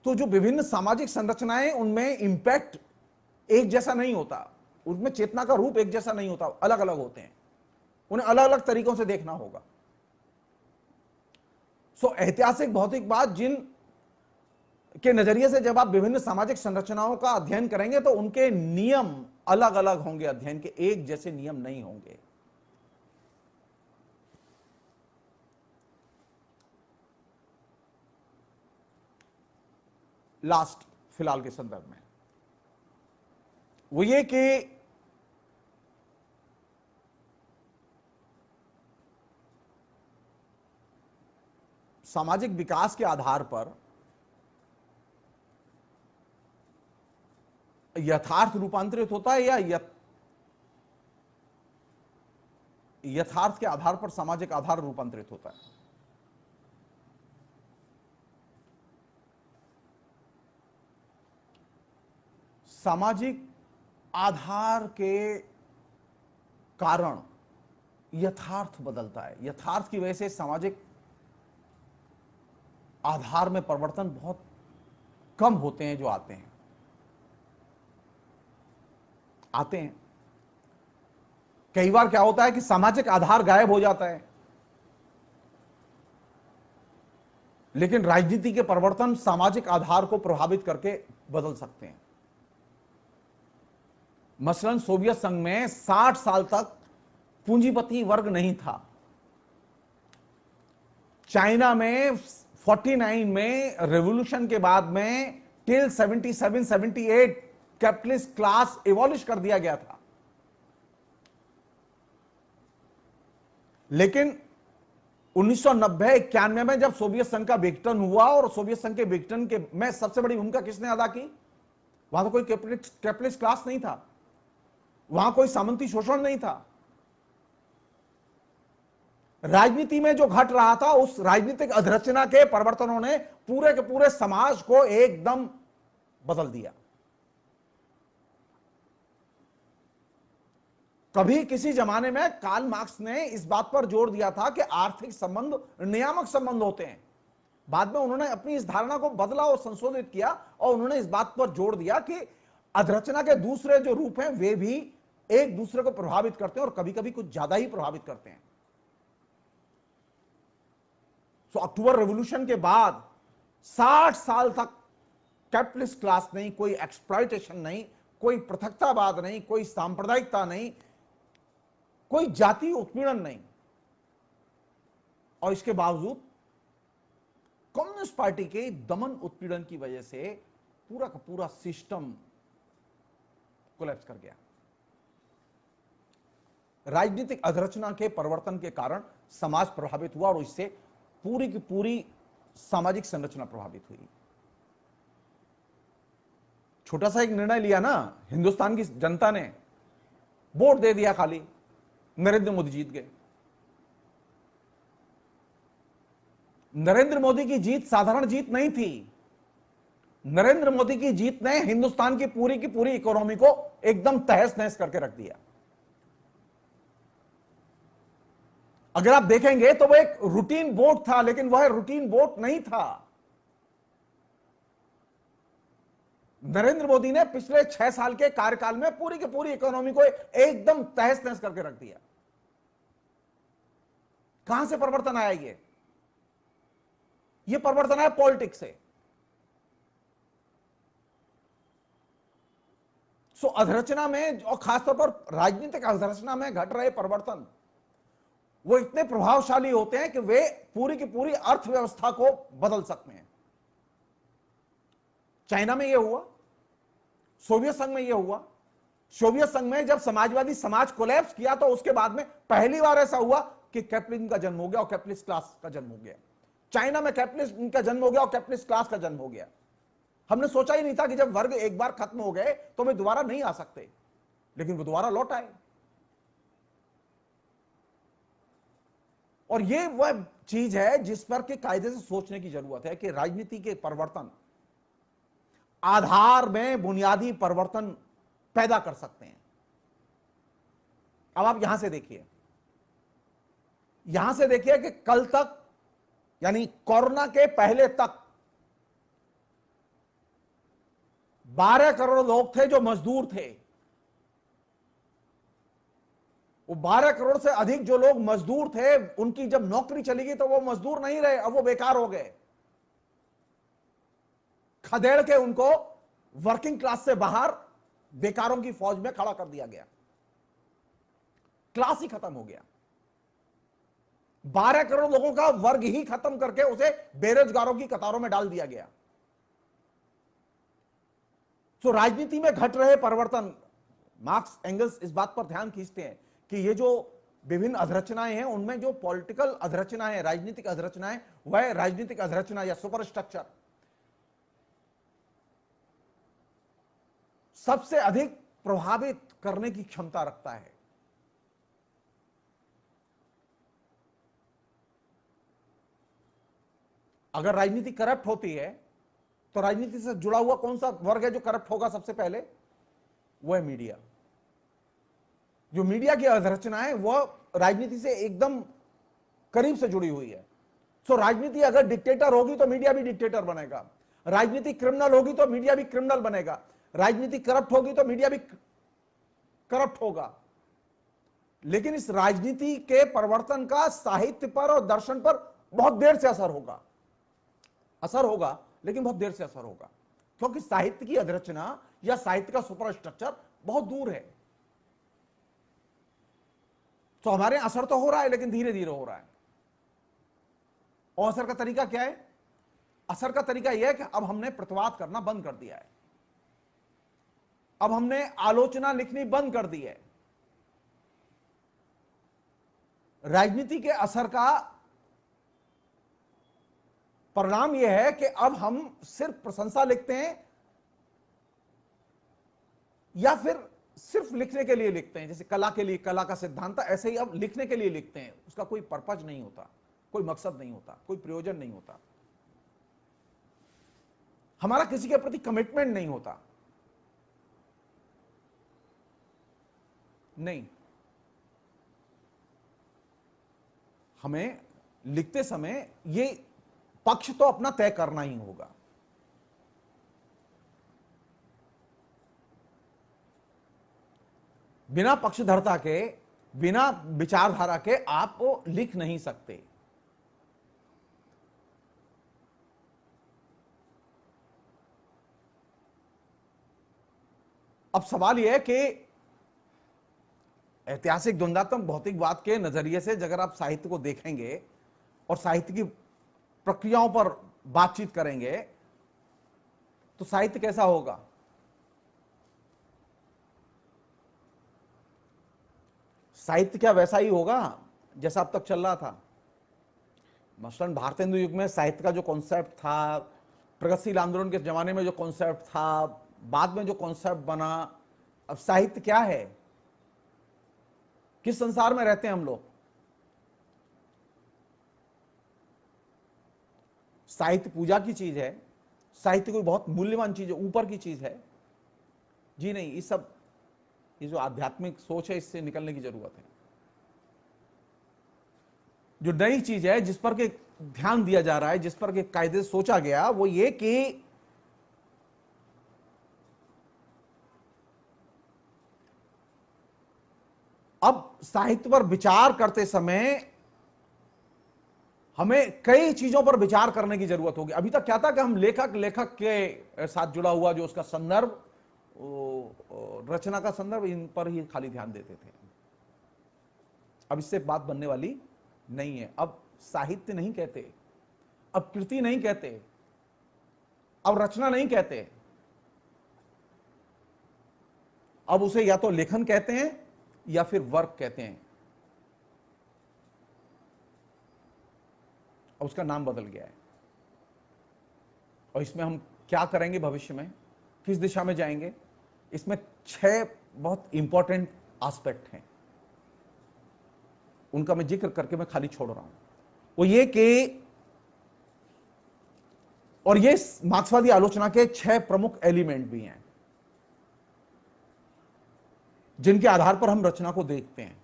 तो जो विभिन्न सामाजिक संरचनाएं, उनमें इंपैक्ट एक जैसा नहीं होता, उनमें चेतना का रूप एक जैसा नहीं होता, अलग अलग होते हैं, उन्हें अलग अलग तरीकों से देखना होगा। सो ऐतिहासिक भौतिकवाद जिन के नजरिए से जब आप विभिन्न सामाजिक संरचनाओं का अध्ययन करेंगे तो उनके नियम अलग अलग होंगे, अध्ययन के एक जैसे नियम नहीं होंगे। लास्ट फिलहाल के संदर्भ में वो ये कि सामाजिक विकास के आधार पर यथार्थ रूपांतरित होता है या यथार्थ के आधार पर सामाजिक आधार रूपांतरित होता है? सामाजिक आधार के कारण यथार्थ बदलता है, यथार्थ की वजह से सामाजिक आधार में परिवर्तन बहुत कम होते हैं जो आते हैं। कई बार क्या होता है कि सामाजिक आधार गायब हो जाता है लेकिन राजनीति के परिवर्तन सामाजिक आधार को प्रभावित करके बदल सकते हैं। मसलन सोवियत संघ में 60 साल तक पूंजीपति वर्ग नहीं था। चाइना में 49 में रेवोल्यूशन के बाद में टिल 77-78 कैपिटलिस्ट क्लास एवॉलिश कर दिया गया था। लेकिन 1990-91 में जब सोवियत संघ का विघटन हुआ और सोवियत संघ के विघटन के में सबसे बड़ी भूमिका किसने अदा की? वहां तो कोई कैपिटलिस्ट क्लास नहीं था, वहां कोई सामंती शोषण नहीं था। राजनीति में जो घट रहा था उस राजनीतिक अधरचना के परिवर्तनों ने पूरे के पूरे समाज को एकदम बदल दिया। कभी किसी जमाने में कार्ल मार्क्स ने इस बात पर जोर दिया था कि आर्थिक संबंध नियामक संबंध होते हैं। बाद में उन्होंने अपनी इस धारणा को बदला और संशोधित किया और उन्होंने इस बात पर जोर दिया कि अधरचना के दूसरे जो रूप हैं वे भी एक दूसरे को प्रभावित करते हैं और कभी कभी कुछ ज्यादा ही प्रभावित करते हैं। तो अक्टूबर रेवोल्यूशन के बाद 60 साल तक कैपिटलिस्ट क्लास नहीं, कोई एक्सप्लॉयटेशन नहीं, कोई पृथकतावाद नहीं, कोई सांप्रदायिकता नहीं, कोई जातीय उत्पीड़न नहीं, और इसके बावजूद कम्युनिस्ट पार्टी के दमन उत्पीड़न की वजह से पूरा का पूरा सिस्टम कोलैप्स कर गया। राजनीतिक अधरचना के परिवर्तन के कारण समाज प्रभावित हुआ और इससे पूरी की पूरी सामाजिक संरचना प्रभावित हुई। छोटा सा एक निर्णय लिया ना हिंदुस्तान की जनता ने, वोट दे दिया, खाली नरेंद्र मोदी जीत गए। नरेंद्र मोदी की जीत साधारण जीत नहीं थी। नरेंद्र मोदी की जीत ने हिंदुस्तान की पूरी इकोनॉमी को एकदम तहस नहस करके रख दिया। अगर आप देखेंगे तो वह एक रूटीन वोट था, लेकिन वह रूटीन वोट नहीं था। नरेंद्र मोदी ने पिछले 6 साल के कार्यकाल में पूरी की पूरी इकोनॉमी को एकदम तहस नहस करके रख दिया। कहां से परिवर्तन आया? ये परिवर्तन आया पॉलिटिक्स से। सो अधरचना में और खासतौर पर राजनीतिक अधरचना में घट रहे परिवर्तन वो इतने प्रभावशाली होते हैं कि वे पूरी की पूरी अर्थव्यवस्था को बदल सकते हैं। चाइना में यह हुआ, सोवियत संघ में यह हुआ। सोवियत संघ में जब समाजवादी समाज कोलैप्स किया तो उसके बाद में पहली बार ऐसा हुआ कि कैपिटलिज्म का जन्म हो गया और कैपिटलिस्ट क्लास का जन्म हो गया। चाइना में कैपिटलिज्म का जन्म हो गया और कैपिटलिस्ट क्लास का जन्म हो गया। हमने सोचा ही नहीं था कि जब वर्ग एक बार खत्म हो गए तो वे दोबारा नहीं आ सकते, लेकिन वो दोबारा लौट आए। और ये वह चीज है जिस पर के कायदे से सोचने की जरूरत है कि राजनीति के परिवर्तन आधार में बुनियादी परिवर्तन पैदा कर सकते हैं। अब आप यहां से देखिए कि कल तक यानी कोरोना के पहले तक 12 करोड़ लोग थे जो मजदूर थे। वो 12 करोड़ से अधिक जो लोग मजदूर थे उनकी जब नौकरी चली गई तो वो मजदूर नहीं रहे, अब वो बेकार हो गए। खदेड़ के उनको वर्किंग क्लास से बाहर बेकारों की फौज में खड़ा कर दिया गया। क्लास ही खत्म हो गया। 12 करोड़ लोगों का वर्ग ही खत्म करके उसे बेरोजगारों की कतारों में डाल दिया गया। तो राजनीति में घट रहे परिवर्तन, मार्क्स एंगल्स इस बात पर ध्यान खींचते हैं कि ये जो विभिन्न अधरचनाएं हैं उनमें जो पॉलिटिकल अधरचनाएं, राजनीतिक अधरचनाएं, वह राजनीतिक अधरचना या सुपर स्ट्रक्चर सबसे अधिक प्रभावित करने की क्षमता रखता है। अगर राजनीति करप्ट होती है तो राजनीति से जुड़ा हुआ कौन सा वर्ग है जो करप्ट होगा? सबसे पहले वो है मीडिया। जो मीडिया की अधरचना है वह राजनीति से एकदम करीब से जुड़ी हुई है। सो राजनीति अगर डिक्टेटर होगी तो मीडिया भी डिक्टेटर बनेगा, राजनीति क्रिमिनल होगी तो मीडिया भी क्रिमिनल बनेगा, राजनीति करप्ट होगी तो मीडिया भी करप्ट होगा। लेकिन इस राजनीति के परिवर्तन का साहित्य पर और दर्शन पर बहुत देर से असर होगा, लेकिन बहुत देर से असर होगा, क्योंकि साहित्य की अधरचना या साहित्य का सुपर स्ट्रक्चर बहुत दूर है। तो हमारे असर तो हो रहा है लेकिन धीरे धीरे हो रहा है। और असर का तरीका क्या है? असर का तरीका यह है कि अब हमने प्रतिवाद करना बंद कर दिया है, अब हमने आलोचना लिखनी बंद कर दी है। राजनीति के असर का परिणाम यह है कि अब हम सिर्फ प्रशंसा लिखते हैं या फिर सिर्फ लिखने के लिए लिखते हैं। जैसे कला के लिए कला का सिद्धांत, ऐसे ही अब लिखने के लिए लिखते हैं, उसका कोई पर्पज नहीं होता, कोई मकसद नहीं होता, कोई प्रयोजन नहीं होता, हमारा किसी के प्रति कमिटमेंट नहीं होता। नहीं, हमें लिखते समय ये पक्ष तो अपना तय करना ही होगा। बिना पक्षधरता के, बिना विचारधारा के आप लिख नहीं सकते। अब सवाल यह है कि ऐतिहासिक द्वंद्वात्मक भौतिकवाद के नजरिए से अगर आप साहित्य को देखेंगे और साहित्य की प्रक्रियाओं पर बातचीत करेंगे तो साहित्य कैसा होगा? साहित्य क्या वैसा ही होगा जैसा अब तक चल रहा था? मसलन भारतेंदु युग में साहित्य का जो कॉन्सेप्ट था, प्रगतिशील आंदोलन के जमाने में जो कॉन्सेप्ट था, बाद में जो कॉन्सेप्ट बना, अब साहित्य क्या है? किस संसार में रहते हैं हम लोग? साहित्य पूजा की चीज है, साहित्य कोई बहुत मूल्यवान चीज है, ऊपर की चीज है? जी नहीं, ये जो आध्यात्मिक सोच है इससे निकलने की जरूरत है। जो नई चीज है जिस पर के ध्यान दिया जा रहा है, जिस पर के कायदे से सोचा गया, वो ये कि अब साहित्य पर विचार करते समय हमें कई चीजों पर विचार करने की जरूरत होगी। अभी तक क्या था कि हम लेखक के साथ जुड़ा हुआ जो उसका संदर्भ, रचना का संदर्भ, इन पर ही खाली ध्यान देते थे। अब इससे बात बनने वाली नहीं है। अब साहित्य नहीं कहते, अब कृति नहीं कहते, अब रचना नहीं कहते, अब उसे या तो लेखन कहते हैं या फिर वर्क कहते हैं। अब उसका नाम बदल गया है। और इसमें हम क्या करेंगे भविष्य में, किस दिशा में जाएंगे, इसमें 6 बहुत इंपॉर्टेंट एस्पेक्ट हैं। उनका मैं जिक्र करके मैं खाली छोड़ रहा हूं। वो ये कि, और ये मार्क्सवादी आलोचना के 6 प्रमुख एलिमेंट भी हैं जिनके आधार पर हम रचना को देखते हैं।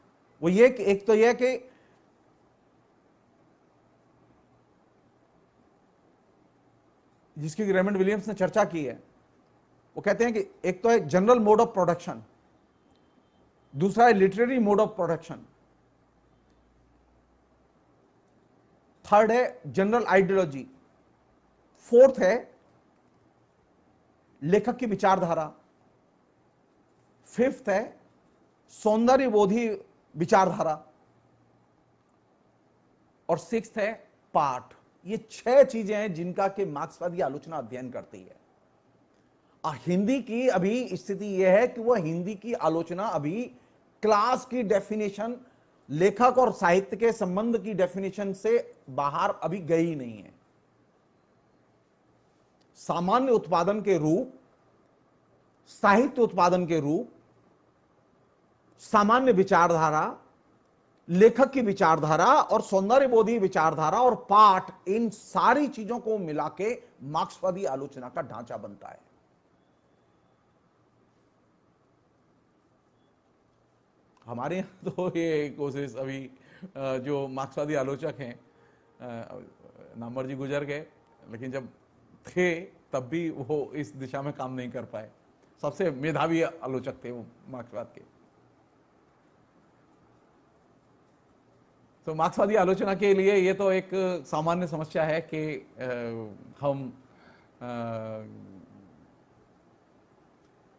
वो ये कि एक तो यह कि जिसकी रेमंड विलियम्स ने चर्चा की है, वो कहते हैं कि एक तो है जनरल मोड ऑफ प्रोडक्शन, दूसरा है literary mode of production, third है जनरल आइडियोलॉजी, फोर्थ है लेखक की विचारधारा, फिफ्थ है सौंदर्यबोधी विचारधारा, और सिक्स्थ है पाठ। ये 6 चीजें हैं जिनका कि मार्क्सवादी आलोचना अध्ययन करती है। हिंदी की अभी स्थिति यह है कि वह हिंदी की आलोचना अभी क्लास की डेफिनेशन, लेखक और साहित्य के संबंध की डेफिनेशन से बाहर अभी गई नहीं है। सामान्य उत्पादन के रूप, साहित्य उत्पादन के रूप, सामान्य विचारधारा, लेखक की विचारधारा और सौंदर्यबोधी विचारधारा और पाठ, इन सारी चीजों को मिला के मार्क्सवादी आलोचना का ढांचा बनता है। हमारे यहां तो ये कोशिश अभी जो मार्क्सवादी आलोचक हैं, नामवर जी गुजर गए, लेकिन जब थे तब भी वो इस दिशा में काम नहीं कर पाए। सबसे मेधावी आलोचक थे वो मार्क्सवाद के। तो मार्क्सवादी आलोचना के लिए ये तो एक सामान्य समस्या है कि हम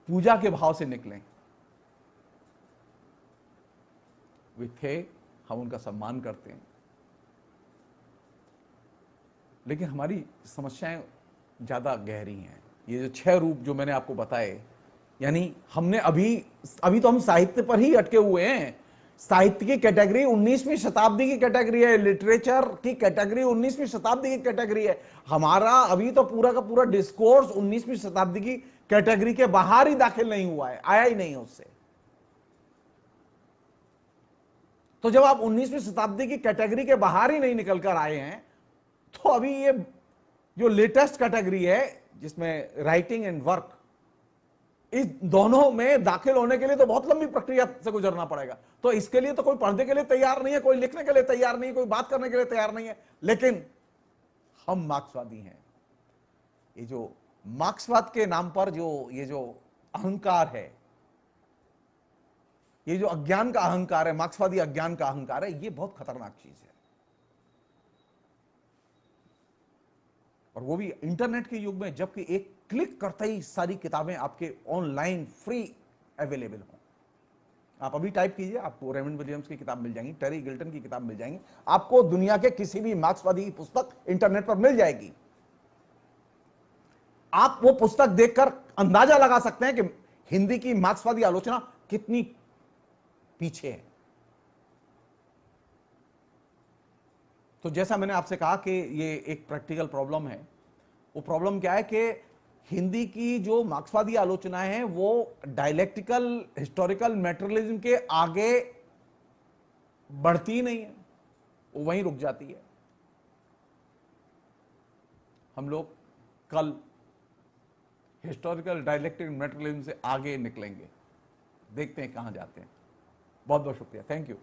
पूजा के भाव से निकलें। वे थे, हम उनका सम्मान करते हैं, लेकिन हमारी समस्याएं ज्यादा गहरी हैं। ये जो 6 रूप जो मैंने आपको बताए, यानी हमने अभी तो हम साहित्य पर ही अटके हुए हैं। साहित्य की कैटेगरी 19वीं शताब्दी की कैटेगरी है, लिटरेचर की कैटेगरी 19वीं शताब्दी की कैटेगरी है। हमारा अभी तो पूरा का पूरा डिस्कोर्स 19वीं शताब्दी की कैटेगरी के बाहर ही दाखिल नहीं हुआ है, आया ही नहीं उससे। तो जब आप 19वीं शताब्दी की कैटेगरी के बाहर ही नहीं निकलकर आए हैं, तो अभी ये जो लेटेस्ट कैटेगरी है जिसमें राइटिंग एंड वर्क, इस दोनों में दाखिल होने के लिए तो बहुत लंबी प्रक्रिया से गुजरना पड़ेगा। तो इसके लिए तो कोई पढ़ने के लिए तैयार नहीं है, कोई लिखने के लिए तैयार नहीं है, कोई बात करने के लिए तैयार नहीं है। लेकिन हम मार्क्सवादी हैं। ये जो मार्क्सवाद के नाम पर जो ये जो अहंकार है, ये जो अज्ञान का अहंकार है, मार्क्सवादी अज्ञान का अहंकार है, ये बहुत खतरनाक चीज है। और वो भी इंटरनेट के युग में, जबकि एक क्लिक करते ही सारी किताबें आपके ऑनलाइन फ्री अवेलेबल हों। आप अभी टाइप कीजिए, आपको रेमंड विलियम्स की किताब मिल जाएंगी, टेरी गिल्टन की किताब मिल जाएंगी, आपको दुनिया के किसी भी मार्क्सवादी की पुस्तक इंटरनेट पर मिल जाएगी। आप वो पुस्तक देखकर अंदाजा लगा सकते हैं कि हिंदी की मार्क्सवादी आलोचना कितनी पीछे है। तो जैसा मैंने आपसे कहा कि ये एक प्रैक्टिकल प्रॉब्लम है। वो प्रॉब्लम क्या है कि हिंदी की जो मार्क्सवादी आलोचनाएं हैं वो डायलेक्टिकल हिस्टोरिकल मैटेरियलिज्म के आगे बढ़ती नहीं है, वो वहीं रुक जाती है। हम लोग कल हिस्टोरिकल डायलेक्टिक मैटेरियलिज्म से आगे निकलेंगे, देखते हैं कहां जाते हैं। बहुत बहुत शुक्रिया, थैंक यू।